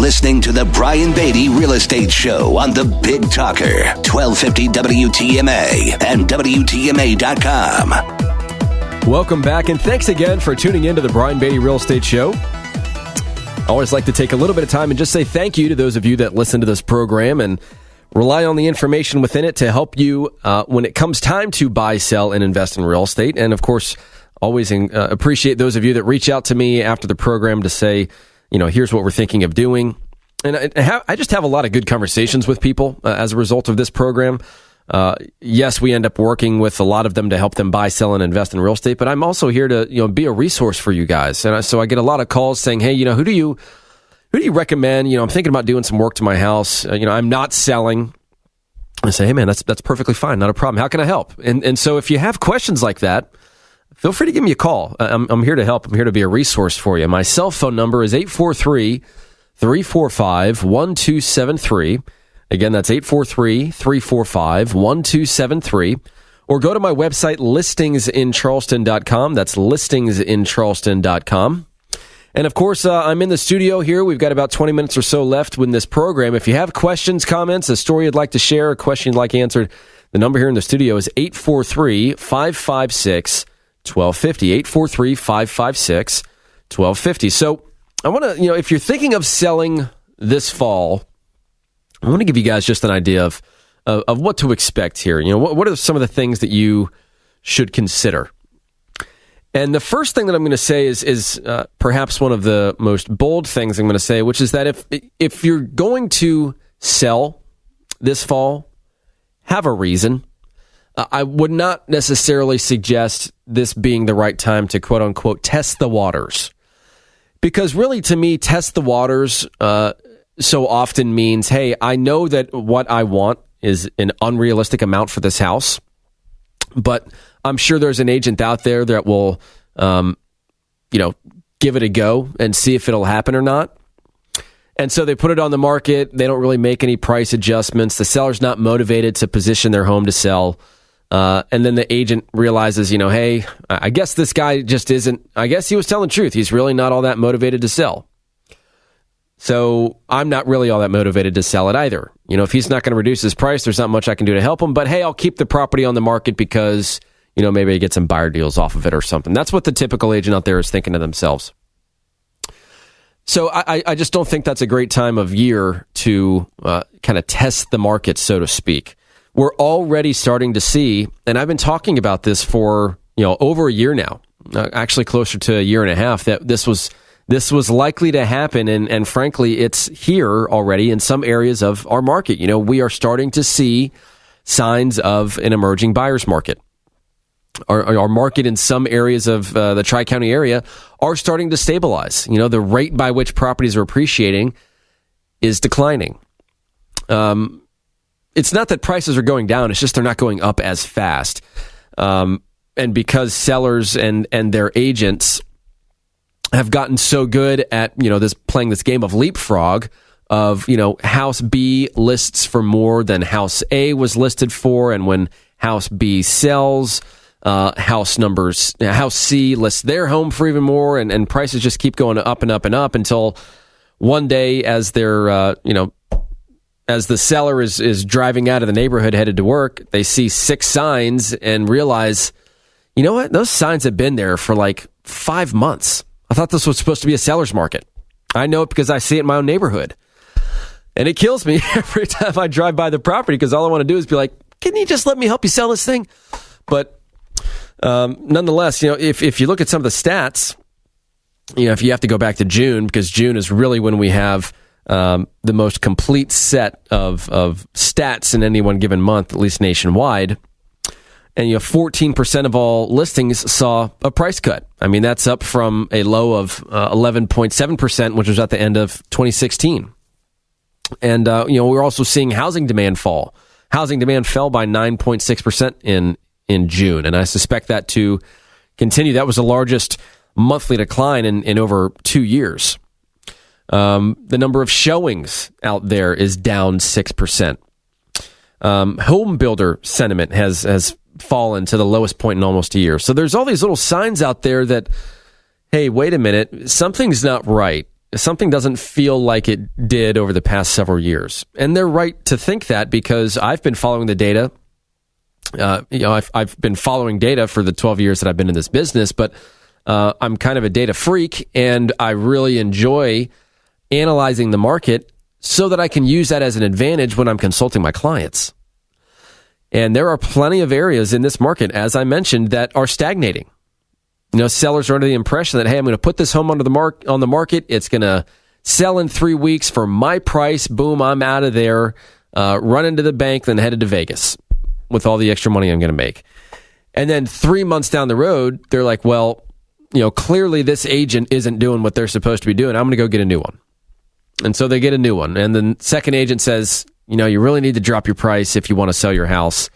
listening to the Brian Beatty Real Estate Show on the Big Talker, 1250 WTMA and WTMA.com. Welcome back, and thanks again for tuning in to the Brian Beatty Real Estate Show. I always like to take a little bit of time and just say thank you to those of you that listen to this program and rely on the information within it to help you when it comes time to buy, sell, and invest in real estate. And, of course, always appreciate those of you that reach out to me after the program to say, here's what we're thinking of doing. And I just have a lot of good conversations with people as a result of this program. Yes, we end up working with a lot of them to help them buy, sell, and invest in real estate, but I'm also here to be a resource for you guys. And so I get a lot of calls saying, hey, who do you recommend? I'm thinking about doing some work to my house. I'm not selling. I say, hey, man, that's perfectly fine. Not a problem. How can I help? And so if you have questions like that, feel free to give me a call. I'm here to help. I'm here to be a resource for you. My cell phone number is 843-345-1273. Again, that's 843-345-1273. Or go to my website, listingsincharleston.com. That's listingsincharleston.com. And, of course, I'm in the studio here. We've got about 20 minutes or so left in this program. If you have questions, comments, a story you'd like to share, a question you'd like answered, the number here in the studio is 843-556-1250. 843-556-1250. So I want to, if you're thinking of selling this fall, I want to give you guys just an idea of what to expect here. What are some of the things that you should consider? And the first thing that I'm going to say is perhaps one of the most bold things I'm going to say, which is that if you're going to sell this fall, have a reason. I would not necessarily suggest this being the right time to quote unquote test the waters, because really to me, test the waters so often means, hey, I know that what I want is an unrealistic amount for this house, but I'm sure there's an agent out there that will, give it a go and see if it'll happen or not. And so they put it on the market. They don't really make any price adjustments. The seller's not motivated to position their home to sell. And then the agent realizes, hey, I guess this guy just isn't, I guess he was telling the truth. He's really not all that motivated to sell. So I'm not really all that motivated to sell it either. If he's not going to reduce his price, there's not much I can do to help him. But hey, I'll keep the property on the market because, maybe I get some buyer deals off of it or something. That's what the typical agent out there is thinking to themselves. So I just don't think that's a great time of year to kind of test the market, so to speak. We're already starting to see, and I've been talking about this for over a year now, actually closer to a year and a half, that this was likely to happen, and frankly, it's here already in some areas of our market. We are starting to see signs of an emerging buyer's market. Our market in some areas of the Tri-County area are starting to stabilize. The rate by which properties are appreciating is declining. It's not that prices are going down, it's just they're not going up as fast. And because sellers and their agents have gotten so good at, playing this game of leapfrog of, house B lists for more than house A was listed for. And when house B sells, house C lists their home for even more. And prices just keep going up and up and up until one day as they're, as the seller is driving out of the neighborhood headed to work, they see 6 signs and realize, you know what? Those signs have been there for like 5 months. I thought this was supposed to be a seller's market. I know it because I see it in my own neighborhood. And it kills me every time I drive by the property because all I want to do is be like, can you just let me help you sell this thing? But nonetheless, if you look at some of the stats, if you have to go back to June, because June is really when we have the most complete set of stats in any one given month, at least nationwide. And 14% of all listings saw a price cut. I mean, that's up from a low of 11.7%, which was at the end of 2016. And we're also seeing housing demand fall. Housing demand fell by 9.6% in June, and I suspect that to continue. That was the largest monthly decline in over 2 years. The number of showings out there is down 6%. Home builder sentiment has fallen to the lowest point in almost a year. So there's all these little signs out there that, hey, wait a minute, something's not right. something doesn't feel like it did over the past several years. And they're right to think that, because I've been following the data. I've been following data for the 12 years that I've been in this business, but I'm kind of a data freak, and I really enjoy analyzing the market so that I can use that as an advantage when I'm consulting my clients. And there are plenty of areas in this market, as I mentioned, that are stagnating. Sellers are under the impression that, hey, I'm going to put this home on the market. It's going to sell in 3 weeks for my price. Boom, I'm out of there. Run into the bank, then headed to Vegas with all the extra money I'm going to make. And then 3 months down the road, they're like, well, clearly this agent isn't doing what they're supposed to be doing. I'm going to go get a new one. And so they get a new one. And the second agent says, you really need to drop your price if you want to sell your house.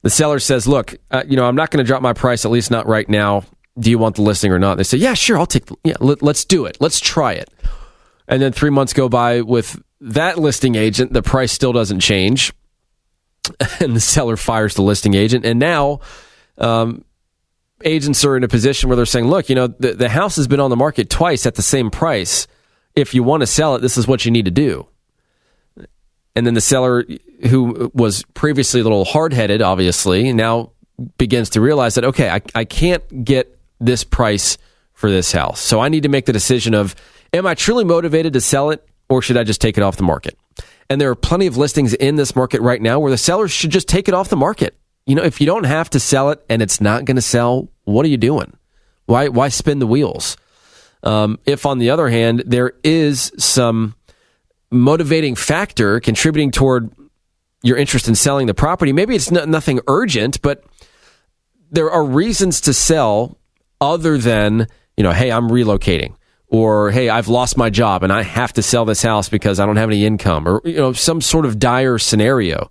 The seller says, look, I'm not going to drop my price, at least not right now. Do you want the listing or not? They say, yeah, sure, let's do it. Let's try it. And then 3 months go by with that listing agent. The price still doesn't change. And the seller fires the listing agent. And now agents are in a position where they're saying, look, the house has been on the market twice at the same price. If you want to sell it, this is what you need to do. And then the seller, who was previously a little hard-headed, obviously, now begins to realize that, okay, I can't get this price for this house. So I need to make the decision of, am I truly motivated to sell it, or should I just take it off the market? And there are plenty of listings in this market right now where the sellers should just take it off the market. If you don't have to sell it and it's not going to sell, what are you doing? Why spin the wheels? If, on the other hand, there is some motivating factor contributing toward your interest in selling the property, maybe it's nothing urgent, but there are reasons to sell other than, hey, I'm relocating, or hey, I've lost my job and I have to sell this house because I don't have any income, or some sort of dire scenario.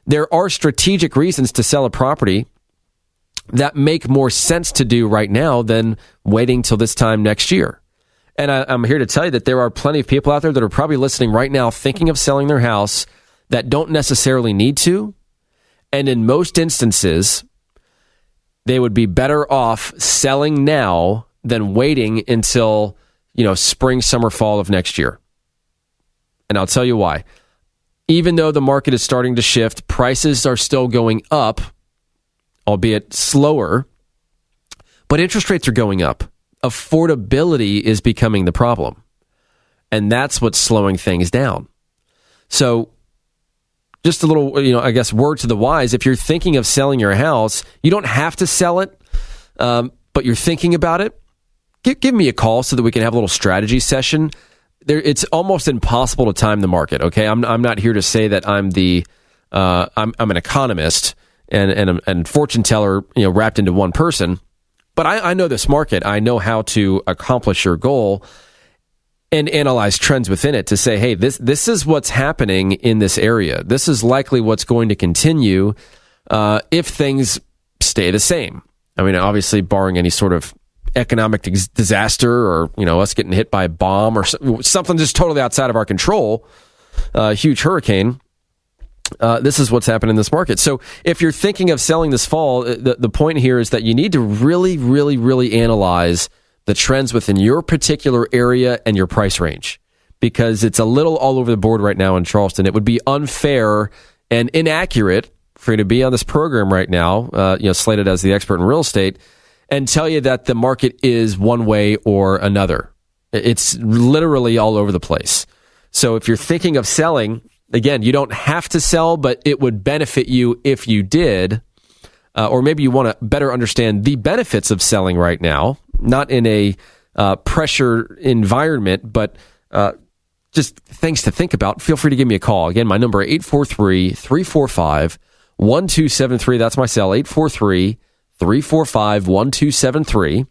There are strategic reasons to sell a property that make more sense to do right now than waiting till this time next year. And I'm here to tell you that there are plenty of people out there that are probably listening right now thinking of selling their house that don't necessarily need to. And in most instances, they would be better off selling now than waiting until, spring, summer, fall of next year. And I'll tell you why. Even though the market is starting to shift, prices are still going up, albeit slower, but interest rates are going up. Affordability is becoming the problem. And that's what's slowing things down. So just a little, word to the wise. If you're thinking of selling your house, you don't have to sell it, but you're thinking about it. Give me a call so that we can have a little strategy session. It's almost impossible to time the market. Okay, I'm not here to say that I'm an economist and fortune teller, wrapped into one person. But I know this market. I know how to accomplish your goal and analyze trends within it to say, hey, this is what's happening in this area. This is likely what's going to continue if things stay the same. I mean, obviously, barring any sort of economic disaster or, us getting hit by a bomb or something just totally outside of our control, huge hurricane. This is what's happening in this market. So if you're thinking of selling this fall, the point here is that you need to really, really, really analyze the trends within your particular area and your price range, because it's a little all over the board right now in Charleston. It would be unfair and inaccurate for you to be on this program right now, slated as the expert in real estate, and tell you that the market is one way or another. It's literally all over the place. So if you're thinking of selling, again, you don't have to sell, but it would benefit you if you did. Or maybe you want to better understand the benefits of selling right now, not in a pressure environment, but just things to think about. Feel free to give me a call. Again, my number, 843-345-1273. That's my cell, 843-345-1273.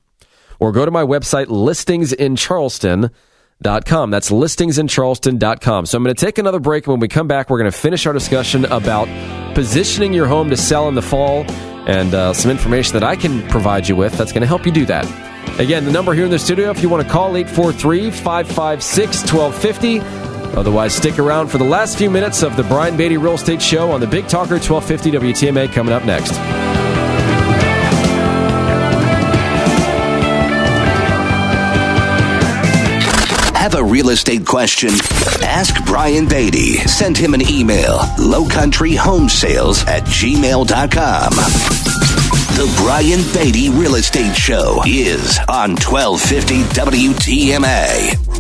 Or go to my website, listingsincharleston.com. That's listingsincharleston.com. So I'm going to take another break. When we come back, we're going to finish our discussion about positioning your home to sell in the fall and some information that I can provide you with that's going to help you do that. Again, the number here in the studio, if you want to call, 843-556-1250. Otherwise, stick around for the last few minutes of the Brian Beatty Real Estate Show on the Big Talker 1250 WTMA coming up next. Have a real estate question? Ask Brian Beatty. Send him an email, lowcountryhomesales@gmail.com. The Brian Beatty Real Estate Show is on 1250 WTMA.